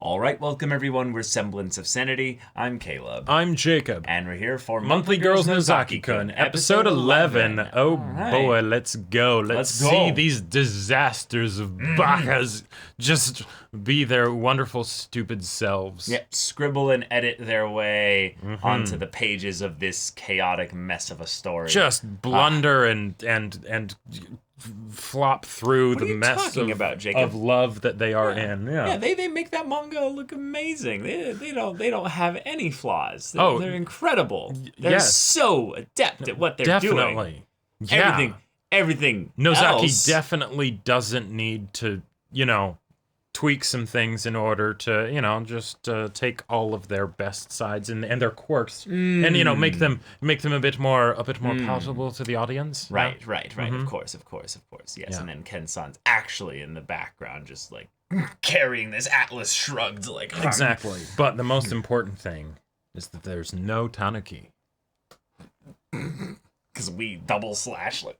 All right, welcome everyone. We're Semblance of Sanity. I'm Caleb. I'm Jacob. And we're here for Monthly Girls Nozaki-kun, episode 11. Oh right. boy, let's go. Let's see go. these disasters of bakas just be their wonderful, stupid selves. Yep, scribble and edit their way onto the pages of this chaotic mess of a story. Just blunder and flop through the mess of love that they are in. Yeah, they make that manga look amazing. They don't have any flaws. They're incredible. They're so adept at what they're doing. Definitely. Yeah. Everything Nozaki else. definitely doesn't need to, tweak some things in order to, just take all of their best sides and their quirks and make them a bit more palatable to the audience. Right. Of course. Yes, and then Ken-san's actually in the background, just like carrying this Atlas shrugged, like exactly. But the most important thing is that there's no Tanuki. Because we double slash like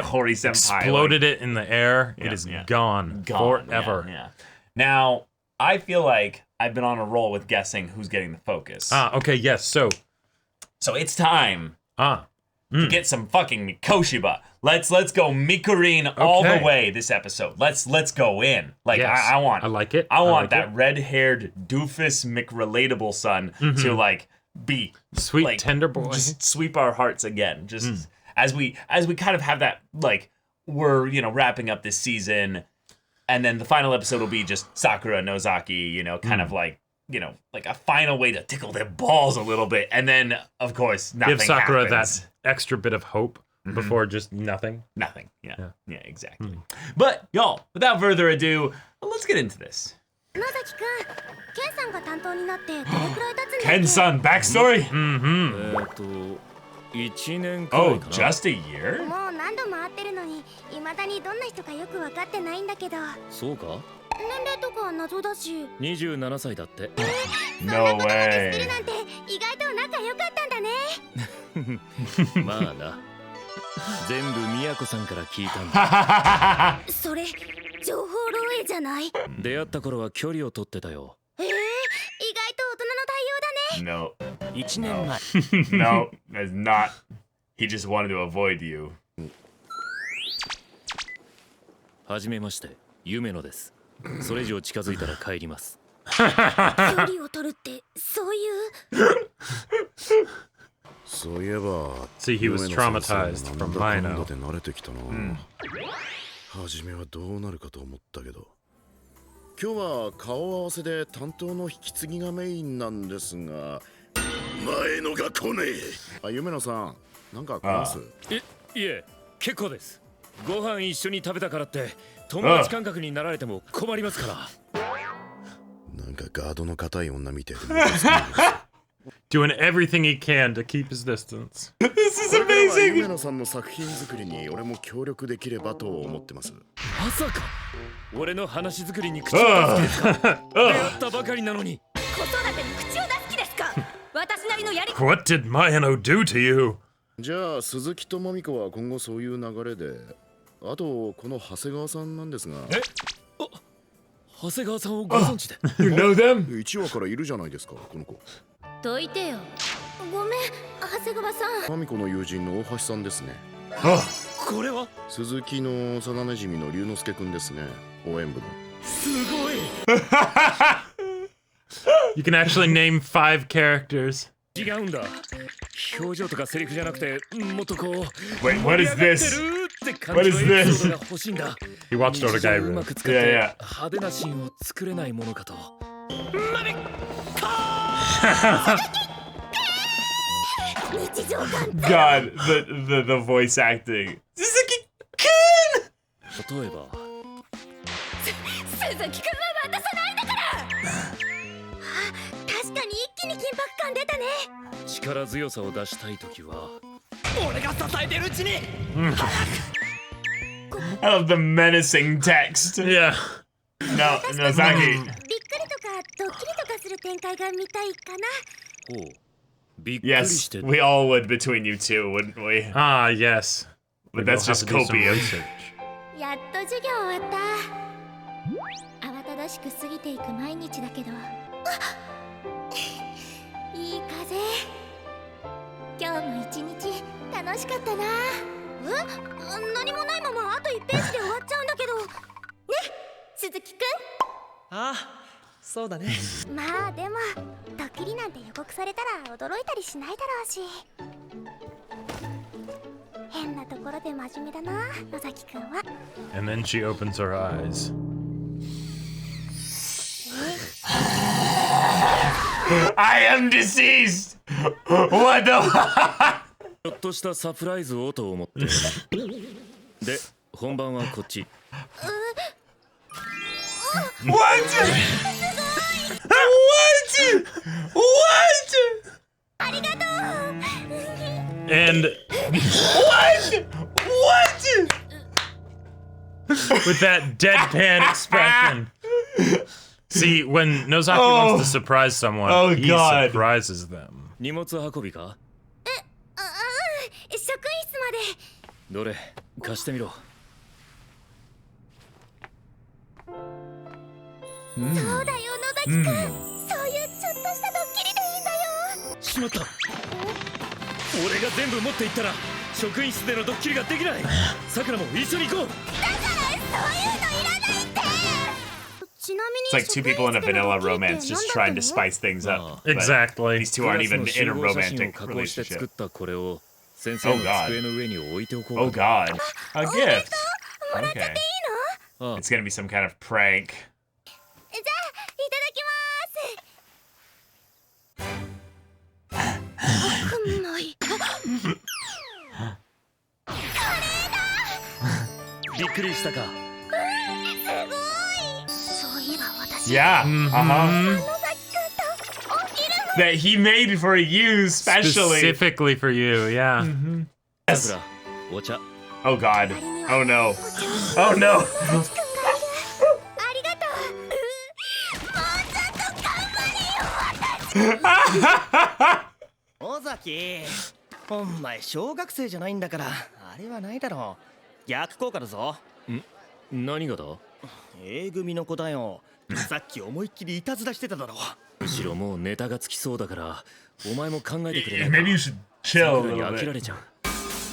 Hori Senpai exploded it in the air. It is gone forever. Yeah. Now I feel like I've been on a roll with guessing who's getting the focus. Okay. Yes. So it's time to get some fucking Mikoshiba. Let's go Mikurin all the way this episode. Let's go in. Like I like it. I want that red-haired doofus McRelatable son to like be sweet, like, tender boy, just sweep our hearts again. Just as we kind of have that, like, we're wrapping up this season, and then the final episode will be just Sakura Nozaki, kind of like like a final way to tickle their balls a little bit, and then of course nothing give Sakura happens. That extra bit of hope before just nothing. Yeah, exactly. But y'all, without further ado, let's get into this. Ken-san backstory? Oh, just a year? No way. No. No, that's not. He just wanted to avoid you. はじめまして、夢野です。それ以上近づいたら帰ります。距離を取るってそういう。そういえば、 See, he was traumatized from Mino. 慣れてきたな。はじめはどうなるかと思ったけど。今日は顔合わせで担当の引き継ぎがメインなんですが、前のが来ねえ。あ、夢野さん、なんか来ます？いえ、結構です。ご飯一緒に食べたからって友達感覚になられても困りますから。なんかガードの硬い女みたいで。Doing everything he can to keep his distance. This is amazing. 夢野さんの作品作りに俺も協力できればと思ってます。まさか俺の話作りに口を出す気ですか？出会ったばかりなのに。子育てに口を出す気ですか？私なりのやり。 What did Mino do to you? じゃあ鈴木とまみこは今後そういう流れで、あとこの長谷川さんなんですが。長谷川さんをご存知で。You know them? 1話からいるじゃないですか、この子。どいてよ。ごめん、長谷川さん。まみこの友人の大橋さんですね。これは鈴木の幼馴染の龍之介くんですね。応援部の。すごい。You can actually name 5 characters. 違うんだ。表情とかセリフじゃなくて、もっとこう。Wait, what is this? What is this? He watched all the guy うまく使って派手なシーンを作れないものかと。マミコ日常感。 God, the voice acting. Suzuki-kun! 例えば。鈴木くんは渡さないんだから。確かに一気に緊迫感出たね。力強さを出したいときは俺が支えてるうちに。I love the menacing text. Yeah. No, Nozaki. びっくりとかドッキリとかする展開が見たいかな。ほう。びっくりし Yes, て。 we all would between you two, wouldn't we? Ah, yes. But that's just copium. やっと授業終わった。慌たただしく過ぎていく毎日だけど、いい風。今日も一日楽しかったな。何もないままあと1ページで終わっちゃうんだけどね、鈴木くん。ああ、そうだね。まあでもドッキリなんて予告されたら驚いたりしないだろうし、変なところで真面目だな、野崎くんは。 And then she opens her eyes. I am deceased! What the fuck? ちょっとしたサプライズをと思ってで、本番はこっち。 What? What? ありがとう。 And What? with that deadpan expression. See, when Nozaki wants to surprise someone, he God. surprises them. 荷物運びか？職員室まで。どれ、貸してみろ。そうだよ、野崎くん。そういうちょっとしたドッキリでいいんだよ。しまった。俺が全部持っていったら職員室でのドッキリができない。さくらも一緒に行こう。だからそういうのいらないって。ちなみに It's like two people in a vanilla romance just trying to spice things up. But Exactly. These two aren't even in a 写真を romantic 加工して作 relationship. ったこれを先生の机の上に置いておこう。 Oh god. A gift. もらっちゃっていい Okay. ああ It's gonna be some kind of prank. の？じゃあいただきます。うまい。びっくりしたか。すごい。そういえば私。 Yeah. 野崎くんと起きる。 That he made for you specially. Specifically for you, yeah. さくら、お茶。 Oh god. Oh no. Oh no. ありがとう。もうちょっと頑張れよ。尾崎、お前小学生じゃないんだからあれはないだろう。逆効果だぞ。何がだ？ A 組の子だよ。さっき思いっきりいたずらしてただろ。むしろもうネタがつきそうだからお前も考えてくれないか。 Maybe you should chill a さくらに little 飽きら bit. れちゃう。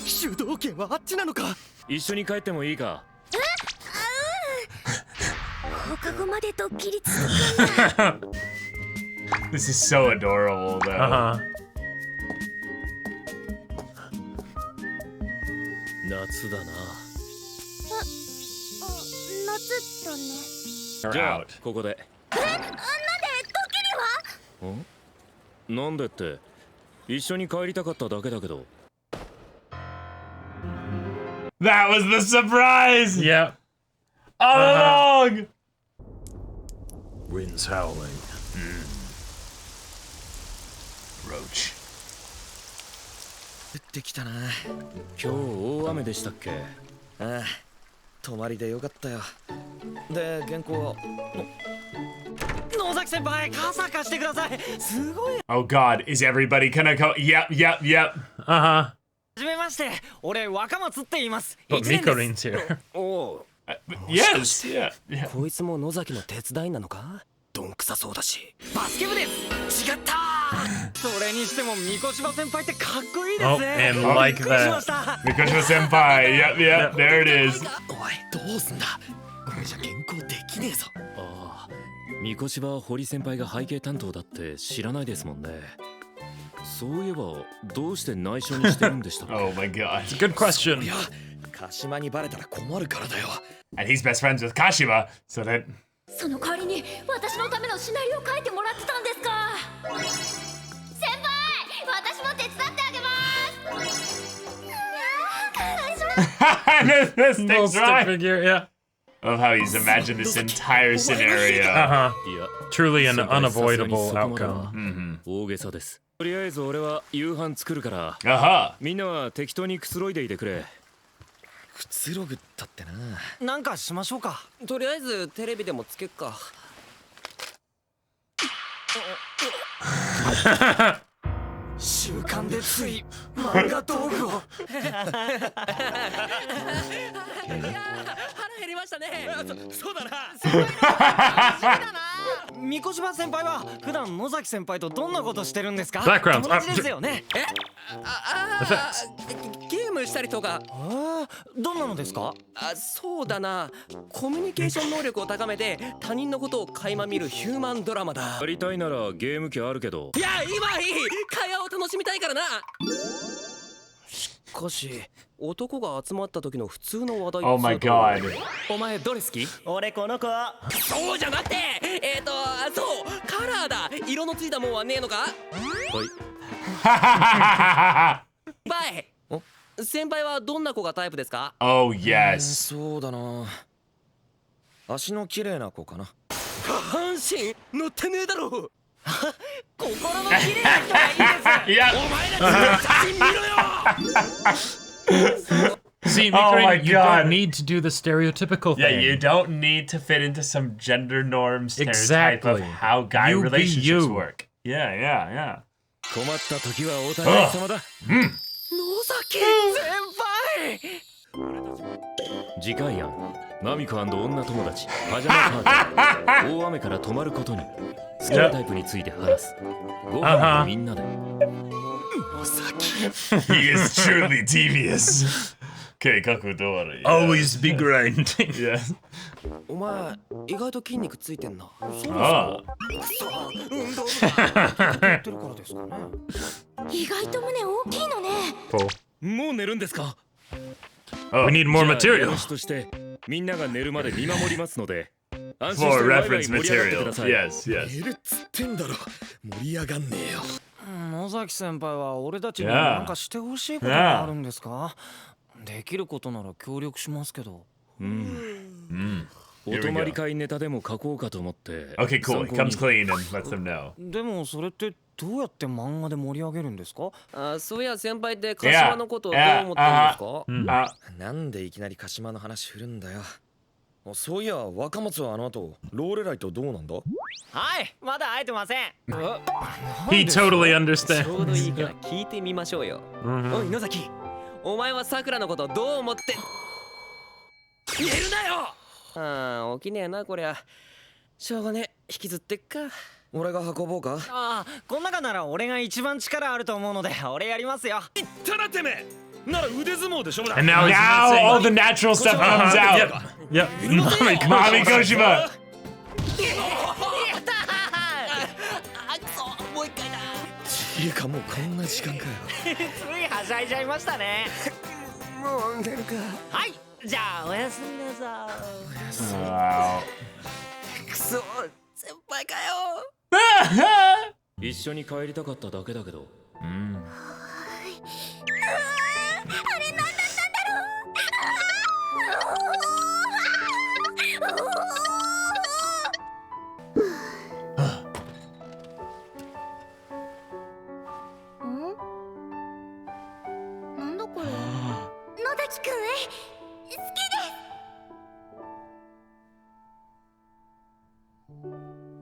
主導権はあっちなのか。一緒に帰ってもいいか？放課後までドッキリ続くんだ。 This is so adorable though. Uh-huh. 夏だな。夏だね。 They're じゃあ out. ここで。なんでドッキリは？なんでって一緒に帰りたかっただけだけど。 That was the surprise. Yep. All along. Winds howling. Roach. 降ってきたな。今日大雨でしたっけ？ああ、泊まりでよかったよ。で、原稿。野崎先輩、傘貸してください。すごい。 Oh god, is everybody gonna go? Yep, yep, yep. Uh-huh. はじめまして、俺若松って言います。 But 一年です Mikorin's here. おう、 Yes, yeah, yeah. こいつも野崎の手伝いなのか？どんくさそうだし。バスケ部です。違ったー。それにしても三越場先輩ってかっこいいですね。 Oh, and like びっくりしま that. した。 Mikoshima senpai. Yep, yep, there it is. おい、どうすんだ。これじゃ原稿できねえぞ。ああ、三越場堀先輩が背景担当だって知らないですもんね。そういえばどうして内緒にしてるんでしたっけ？ Oh my god. Good question. いや、鹿島にバレたら困るからだよ。 And he's best friends with Kashima, so that その代わりに私のためのシナリオを書いてもらってたんですか？先輩、私も手伝ってあげます。this Little thing's stick right. figure, yeah. I love how he's imagined this entire scenario. Uh-huh. いや、 Truly an 先輩 unavoidable さすがにそこまでは outcome. 大げさです。とりあえず俺は夕飯作るから Aha. みんなは適当にくつろいでいてくれ。くつろぐったってな。なんかしましょうか。とりあえずテレビでもつけっか。週刊なんでつい漫画道具を。腹減りましたね。そうだな。三越島先輩は普段野崎先輩とどんなことしてるんですか？ Background 友達ですよね。ゲームしたりとか。どんなのですか？そうだな。コミュニケーション能力を高めて他人のことを垣間見るヒューマンドラマだ。やりたいならゲーム機あるけど。いや、今いい。会話を楽しみたいからな。しかし男が集まった時の普通の話題。 Oh my god. お前どれ好き？俺この子。そうじゃなくて、そうカラーだ。色のついたもんはねえのか？バイ。先輩はどんな子がタイプですか？ Oh yes. そうだな。足の綺麗な子かな。下半身乗ってねえだろ。心の綺麗な人がいいです。 Yeah. お前ら写真見ろよ。 See, Oh my Mikarin, you God. don't need to do the stereotypical Yeah, thing. you don't need to fit into some gender norm stereotype Exactly. of how guy You be relationships you. work. Yeah, yeah, yeah. 困った時はお互い様だ。野崎先輩。次回案マミコ女友達パジャマパーティー大雨から止まることに好きなタイプについて話すご飯をみんなで He is truly devious. Okay, Kakudori. Always be grinding. Yeah. お前意外と筋肉ついてんな。そうです Oh. 運動部がやってるからですかね。意外と胸大きいのね。 Cool. もう寝るんですか？ We need more じゃあ material. 話としてみんなが寝るまで見守りますので安心し For てワイワイ reference 盛り上がってく material. ださい。 Yes, yes. 寝るっつってんだろ。盛り上がんねえよ。野崎先輩は俺たちに Yeah. 何かしてほしいことがあるんですか？できることなら協力しますけど。お泊まり会ネタでも書こうかと思って。 Okay, cool. He 参考 comes に clean and lets them know. でもそれってどうやって漫画で盛り上げるんですか？そういや先輩って鹿島のことをどう思ってるんですか？ なんでいきなり鹿島の話振るんだよ。そういや若松はあの後ローレライとどうなんだ？はい、まだ会えてません。 He totally ちょうどいい understands. から聞いてみましょうよ。 Mhm. おい野崎、お前はさくらのことどう思って。寝るなよ。起きねえなこりゃ。しょうがねえ、引きずってっか。俺が運ぼうか？ああ、こん中なら俺が一番力あると思うので俺やりますよ。言ったらてめえなら腕相撲でしょうだ。 And now he's Now all saying, the natural stuff comes out. yep. Mommy Mommy Kojima. やったー。くそ、もう一回だ。いいかもうこんな時間かよ。ついはしゃいじゃいましたね。もう寝るか。はい、じゃあおやすみなさい。 Wow. くそ、先輩かよ。一緒に帰りたかっただけだけど。あれ何だったんだろう。なんだこれ。野崎くん好きです。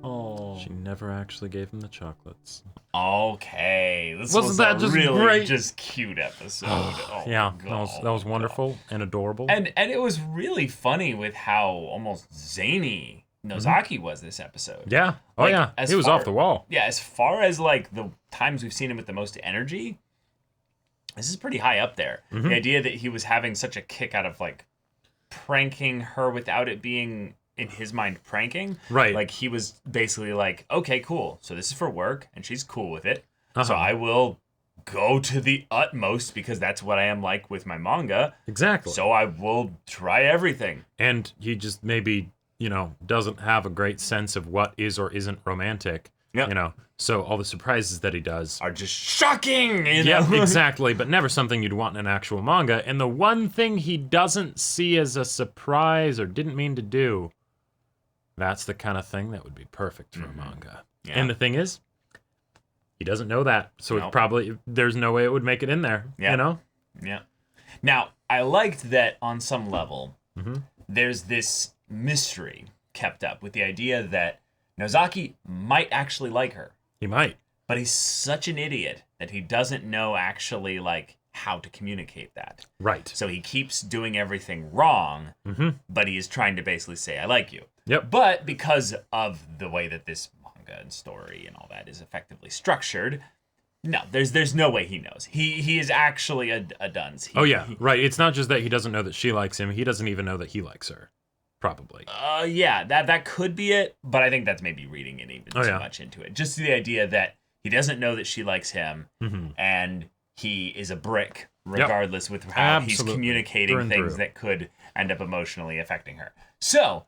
Oh. She never actually gave him the chocolates. Okay. This Wasn't was that a just really great? just cute episode. Oh, Yeah, God. that was wonderful and adorable. And it was really funny with how almost zany Nozaki was this episode. Yeah. Oh Like, yeah. as He was far- off the wall. Yeah, as far as like the times we've seen him with the most energy, this is pretty high up there. Mm-hmm. The idea that he was having such a kick out of like pranking her without it being in his mind pranking. Right. Like he was basically like, okay, cool. So this is for work and she's cool with it. So Uh-huh. I will go to the utmost because that's what I am like with my manga. Exactly. So I will try everything. And he just maybe, doesn't have a great sense of what is or isn't romantic. Yeah. So all the surprises that he does Are just shocking. You know? Yeah, exactly, but never something you'd want in an actual manga. And the one thing he doesn't see as a surprise or didn't mean to do, that's the kind of thing that would be perfect for a manga. Yeah. And the thing is, he doesn't know that. So No. it probably, there's no way it would make it in there, Yeah. Yeah. Now, I liked that on some level, there's this mystery kept up with the idea that Nozaki might actually like her. He might. but he's such an idiot that he doesn't know actually like how to communicate that. Right. So he keeps doing everything wrong, but he is trying to basically say, I like you. Yep. But because of the way that this manga and story and all that is effectively structured, no, there's no way he knows. He is actually a dunce. Right. It's not just that he doesn't know that she likes him. He doesn't even know that he likes her. Probably. Yeah, that could be it, but I think that's maybe reading it even too much into it. Just the idea that he doesn't know that she likes him, and he is a brick, regardless with how he's communicating things that could end up emotionally affecting her. So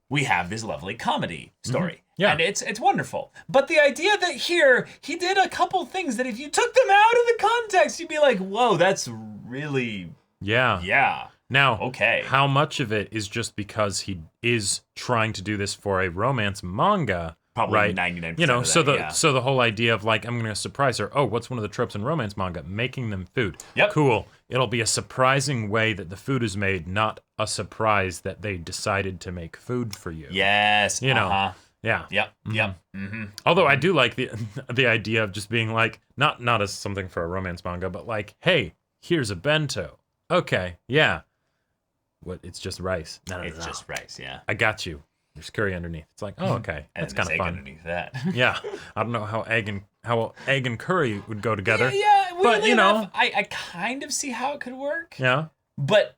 we have this lovely comedy story. Yeah. And it's wonderful. But the idea that here, he did a couple things that if you took them out of the context, you'd be like, whoa, that's really... Yeah. Now, okay. How much of it is just because he is trying to do this for a romance manga? Probably right? 99% You know, of that, so the whole idea of like, I'm going to surprise her. Oh, what's one of the tropes in romance manga? Making them food. Yep. Cool. It'll be a surprising way that the food is made, not a surprise that they decided to make food for you. Yes. You know. Yeah. Yep. Mm-hmm. Although I do like the idea of just being like, not as something for a romance manga, but like, hey, here's a bento. Okay, yeah. What? It's just rice. No. It's just rice, yeah. I got you. There's curry underneath. It's like, oh, okay, And that's kind of egg fun. underneath that. Yeah, I don't know how egg and curry would go together. Yeah, but you know, enough, I kind of see how it could work. Yeah. But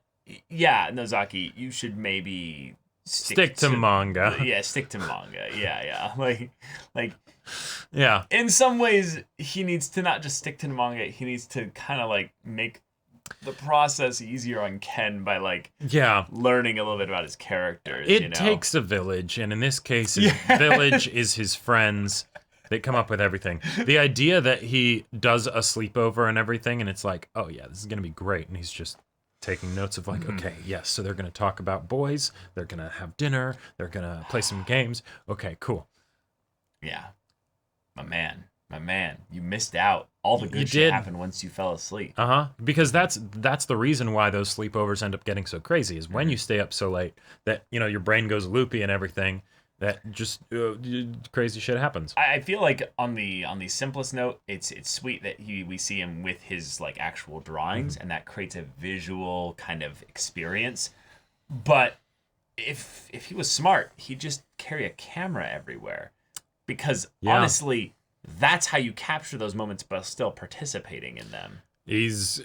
yeah, Nozaki, you should maybe stick to manga. Yeah, stick to manga. Yeah. Like. Yeah. In some ways, he needs to not just stick to the manga. He needs to kind of like make the process easier on Ken by like learning a little bit about his characters. It takes a village, and in this case, his village is his friends. They come up with everything. The idea that he does a sleepover and everything, and it's like, oh yeah, this is gonna be great, and he's just taking notes of like, okay, yes, so they're gonna talk about boys, they're gonna have dinner, they're gonna play some games. Okay, cool. Yeah, my man, you missed out. All the good shit happened once you fell asleep. Because that's the reason why those sleepovers end up getting so crazy is when you stay up so late that, you know, your brain goes loopy and everything, that just crazy shit happens. I feel like on the simplest note, it's sweet that we see him with his like actual drawings, and that creates a visual kind of experience. But if he was smart, he'd just carry a camera everywhere, because honestly, that's how you capture those moments, but still participating in them. He's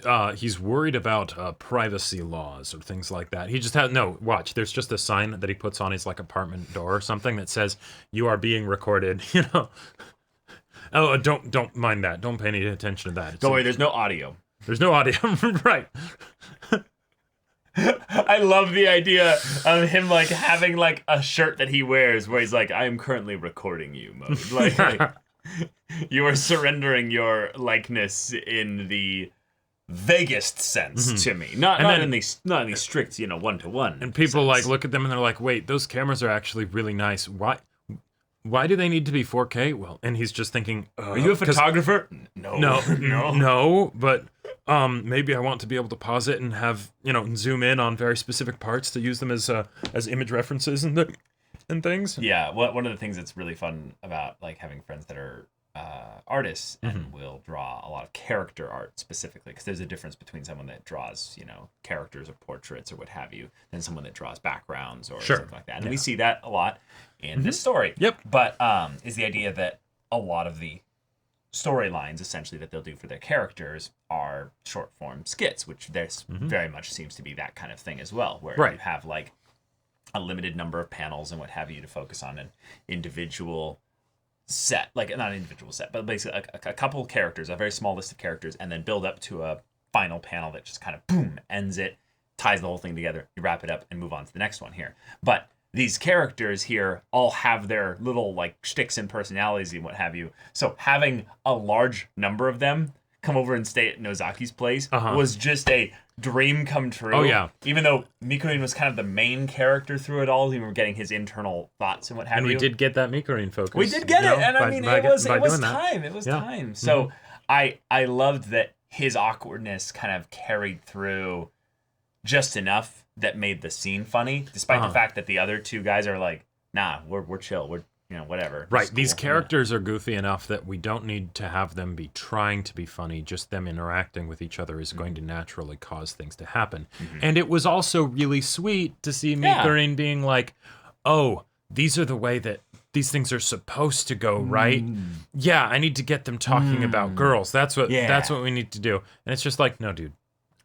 worried about privacy laws or things like that. He just has watch. There's just a sign that he puts on his like apartment door or something that says "You are being recorded." You know. Oh, don't mind that. Don't pay any attention to that. Don't worry. There's no audio. There's no audio. Right. I love the idea of him like having like a shirt that he wears where he's like, "I am currently recording you," mode. Like you are surrendering your likeness in the vaguest sense to me, not in the strict, one to one. And people sense. like look at them and they're like, "Wait, those cameras are actually really nice. Why do they need to be 4K?" Well, and he's just thinking, "Are you a photographer?" No, but maybe I want to be able to pause it and have zoom in on very specific parts to use them as image references and things. Yeah, one of the things that's really fun about like having friends that are artists and will draw a lot of character art specifically, because there's a difference between someone that draws characters or portraits or what have you, than someone that draws backgrounds or something like that. And we see that a lot in this story. Yep. But is the idea that a lot of the storylines essentially that they'll do for their characters are short form skits, which there's very much seems to be that kind of thing as well, where you have like a limited number of panels and what have you to focus on an individual set, like not an individual set, but basically a couple of characters, a very small list of characters, and then build up to a final panel that just kind of boom, ends it, ties the whole thing together, you wrap it up and move on to the next one here. But these characters here all have their little like shticks and personalities and what have you. So having a large number of them come over and stay at Nozaki's place was just a dream come true. Oh yeah. Even though Mikurin was kind of the main character through it all, we were getting his internal thoughts and what have you. And we did get that Mikurin focus. We did get it, and I mean it was time. It was time. So I loved that his awkwardness kind of carried through just enough that made the scene funny, despite the fact that the other two guys are like, nah, we're chill. whatever. Right. It's These cool. characters are goofy enough that we don't need to have them be trying to be funny. Just them interacting with each other is going to naturally cause things to happen. And it was also really sweet to see Mikurin being like, oh, these are the way that these things are supposed to go, right? Yeah, I need to get them talking about girls. That's what we need to do. And it's just like, no, dude.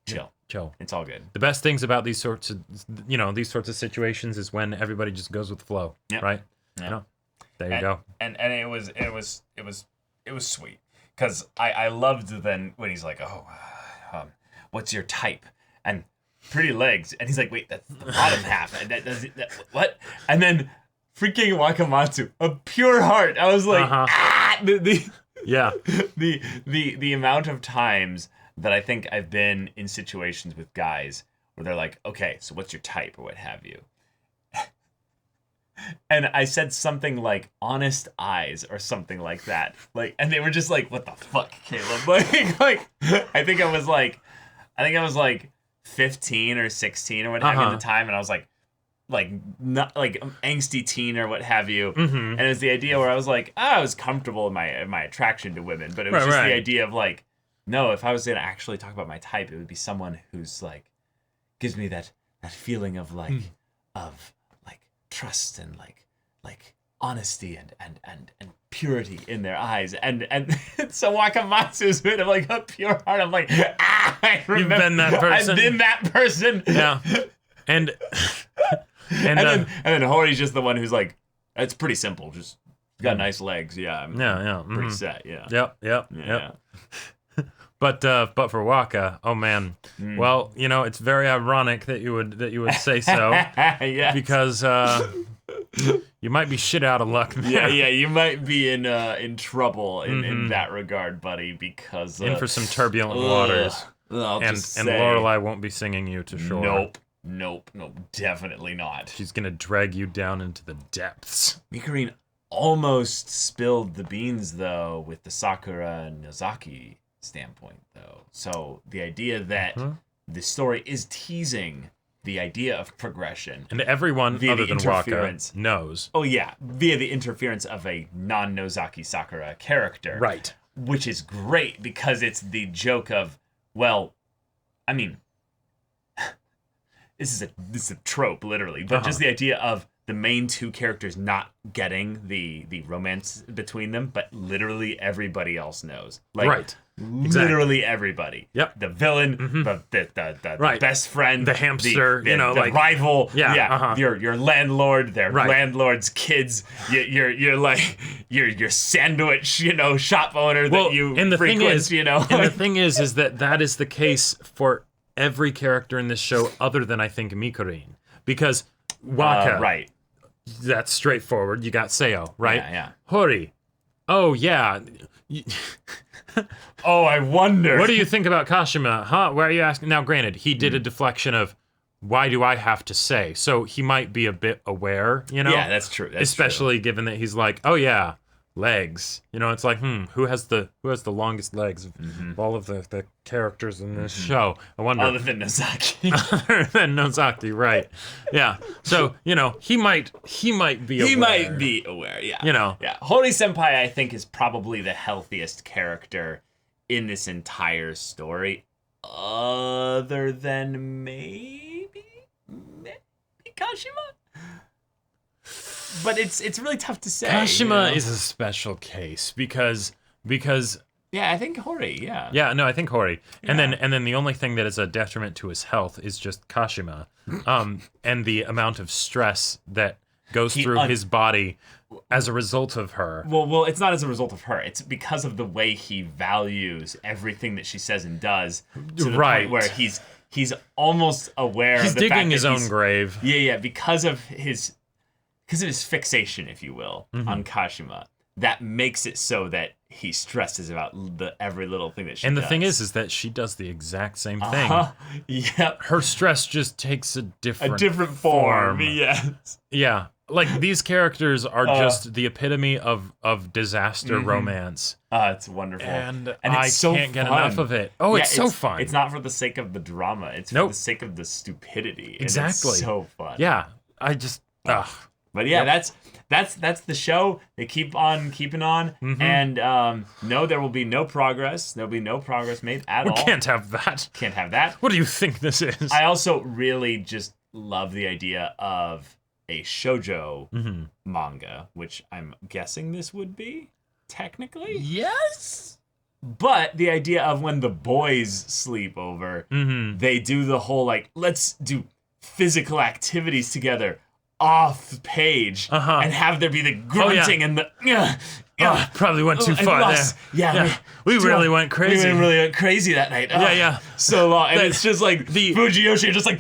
Chill. It's all good. The best things about these sorts of situations is when everybody just goes with the flow, right? Yeah. There you go. And it was sweet because I loved then when he's like, what's your type? And pretty legs, and he's like, wait, that's the bottom half, and what? And then freaking Wakamatsu, a pure heart. I was like, the amount of times that I think I've been in situations with guys where they're like, okay, so what's your type or what have you? And I said something like honest eyes or something like that. Like, and they were just like, what the fuck, Caleb? Like I think I was like 15 or 16 or what have you at the time, and I was like not like angsty teen or what have you. And it was the idea where I was like, I was comfortable in my attraction to women, but it was just the idea of like, no, if I was gonna actually talk about my type, it would be someone who's like gives me that feeling of like of like trust and like honesty and purity in their eyes, and so Wakamatsu's been of like a pure heart. I'm like, I remember, you've been that person. I've been that person. Yeah, and then Hori's just the one who's like, it's pretty simple. Just got nice legs. Yeah, I'm pretty set. Yeah. Yep. But for Waka, oh man. Well, it's very ironic that you would say so. Yes. Because you might be shit out of luck. Yeah, you might be in trouble in that regard, buddy, because in for some turbulent waters. And Lorelai won't be singing you to shore. Nope, definitely not. She's gonna drag you down into the depths. Mikurin almost spilled the beans though with the Sakura and Nozaki standpoint though. So the idea that the story is teasing the idea of progression. And everyone via other the than Waka knows. Oh yeah, via the interference of a non-Nozaki Sakura character. Right. Which is great because it's the joke of, well, I mean, this is a trope literally, but just the idea of the main two characters not getting the romance between them, but literally everybody else knows. Like, right. Literally everybody. Yep. The villain, the best friend, the hamster, the rival. Yeah. Your landlord, their landlord's kids. Your sandwich, shop owner that you and the frequent. And the thing is that is the case for every character in this show, other than I think Mikurin, because Waka. Right. That's straightforward. You got Seo, right? Yeah. Hori. Oh yeah. Oh, I wonder. What do you think about Kashima? Huh? Why are you asking? Now, granted, he did a deflection of, why do I have to say? So he might be a bit aware, Yeah, that's true. Especially given that he's like, oh yeah, legs. It's like, who has the longest legs of all of the characters in this show? I wonder. Other than Nozaki. Other than Nozaki, right? Yeah. So he might be aware. He might be aware. Yeah. Yeah. Hori Senpai, I think, is probably the healthiest character in this entire story, other than maybe Kashima. But it's really tough to say. Kashima is a special case because yeah, I think Hori, yeah. Yeah, no, I think Hori. And then the only thing that is a detriment to his health is just Kashima. And the amount of stress that goes through his body as a result of her. Well, it's not as a result of her. It's because of the way he values everything that she says and does, to the point where he's almost aware he's of the fact digging that his own grave. Yeah, because of his fixation, if you will, on Kashima. That makes it so that he stresses about every little thing that she does. And the thing is that she does the exact same thing. Yep. Her stress just takes a different form. Yes. Yeah. Like, these characters are just the epitome of disaster romance. It's wonderful. And I can't get enough of it. Oh, it's so fun. It's not for the sake of the drama. It's for the sake of the stupidity. Exactly. And it's so fun. Yeah. I just... But yeah, that's the show. They keep on keeping on, and no, there will be no progress. There'll be no progress made at all. We can't have that. Can't have that. What do you think this is? I also really just love the idea of a shoujo manga, which I'm guessing this would be technically. Yes. But the idea of when the boys sleep over, they do the whole like, let's do physical activities together off page and have there be the grunting and the probably went too far there. Yeah, we really went crazy. We really went crazy that night. Yeah. So long. And it's just like the Fujiyoshi just like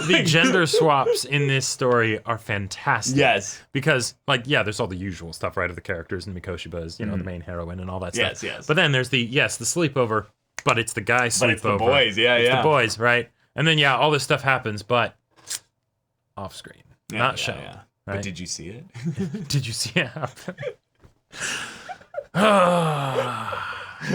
the gender swaps in this story are fantastic. Yes. Because there's all the usual stuff, right, of the characters, and Mikoshiba is, the main heroine and all that stuff. Yes. But then there's the sleepover, but it's the guy sleepover. But it's the boys, It's the boys, right? And then all this stuff happens, but off screen, not shown. Yeah. Right? But did you see it? Did you see it happen?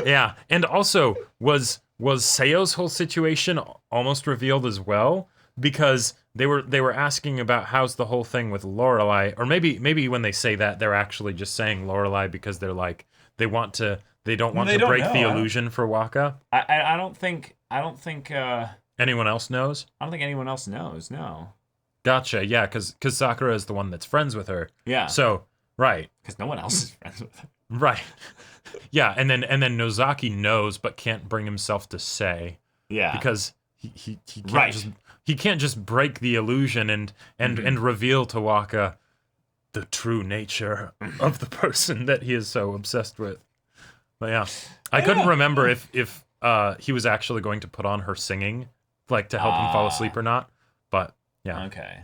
Yeah, and also was Seo's whole situation almost revealed as well, because they were asking about how's the whole thing with Lorelai, or maybe when they say that they're actually just saying Lorelai because they're like they don't want to break the illusion for Waka. I don't think anyone else knows. I don't think anyone else knows. No. Gotcha. Yeah, because Sakura is the one that's friends with her. Yeah. So right. Because no one else is friends with her. Right. Yeah, and then Nozaki knows but can't bring himself to say. Yeah. Because he can't just break the illusion and reveal to Waka the true nature of the person that he is so obsessed with. But yeah, I couldn't remember if he was actually going to put on her singing, like to help him fall asleep or not. But yeah. Okay.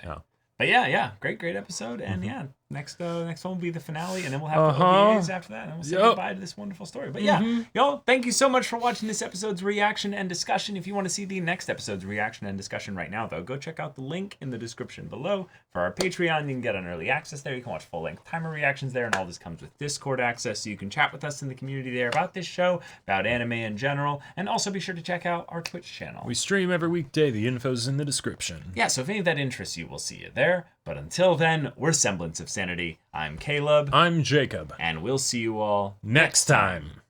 Yeah. But yeah, great episode, and next one will be the finale, and then we'll have the OVAs after that, and then we'll say goodbye to this wonderful story. But y'all, thank you so much for watching this episode's reaction and discussion. If you want to see the next episode's reaction and discussion right now, though, go check out the link in the description below for our Patreon. You can get an early access there. You can watch full-length timer reactions there, and all this comes with Discord access, so you can chat with us in the community there about this show, about anime in general, and also be sure to check out our Twitch channel. We stream every weekday. The info's in the description. Yeah, so if any of that interests you, we'll see you there. But until then, we're Semblance of Sanity. I'm Caleb. I'm Jacob. And we'll see you all next time.